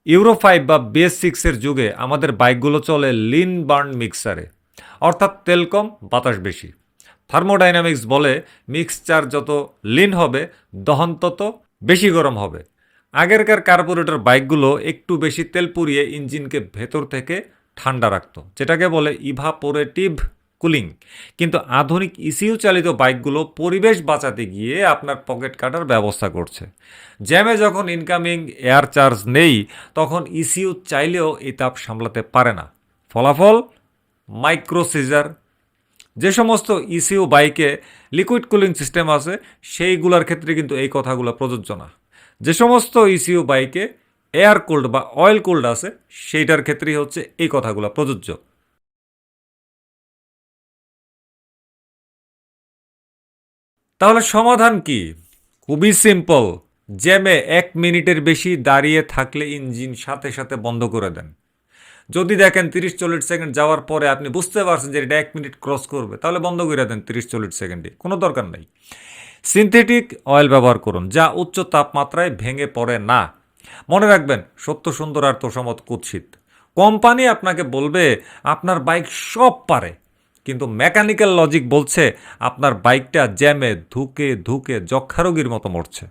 Euro 5 বা BS6 এর যুগে আমাদের বাইকগুলো চলে লিন বার্ন মিক্সারে, অর্থাৎ তেল কম বাতাস বেশি। থার্মোডাইনামিক্স বলে মিক্সচার যত লিন হবে দহন তত বেশি গরম হবে। আগেরকার কার্বোরেটর বাইকগুলো একটু বেশি তেল পুড়িয়ে ইঞ্জিনকে ভেতর থেকে ঠান্ডা রাখতো, যেটাকে বলে ইভাপোরেটিভ কুলিং। কিন্তু আধুনিক ইসিইউ চালিত বাইকগুলো পরিবেশ বাঁচাতে গিয়ে আপনার পকেট কাটার ব্যবস্থা করছে। জ্যামে যখন ইনকামিং এয়ার চার্জ নেই, তখন ইসিইউ চাইলেও এই তাপ সামলাতে পারে না। ফলাফল মাইক্রো সিজার। যে সমস্ত ইসিইউ বাইকে লিকুইড কুলিং সিস্টেম আছে সেইগুলোর ক্ষেত্রে কিন্তু এই কথাগুলো প্রযোজ্য না। যে সমস্ত ইসিইউ বাইকে এয়ার কুল্ড বা অয়েল কুল্ড আছে সেইটার ক্ষেত্রেই হচ্ছে এই কথাগুলো প্রযোজ্য। তাহলে সমাধান কি? খুবই সিম্পল। জ্যামে 1 মিনিটের বেশি দাঁড়িয়ে থাকলে ইঞ্জিন সাথে সাথে বন্ধ করে দেন। যদি দেখেন 30-40 সেকেন্ড যাওয়ার পরে আপনি বুঝতে পারছেন যে এটা 1 মিনিট ক্রস করবে, তাহলে বন্ধ করে দেন 30-40 সেকেন্ডে, কোনো দরকার নাই। সিনথেটিক অয়েল ব্যবহার করুন, যা উচ্চ তাপমাত্রায় ভেঙে পড়ে না। মনে রাখবেন, সত্য সুন্দর আর তোষামত কুৎসিত। কোম্পানি আপনাকে বলবে আপনার বাইক সব পারে, কিন্তু মেকানিক্যাল লজিক বলছে আপনার বাইকটা জ্যামে ধুকে ধুকে যক্ষা রোগীর মতো মরছে।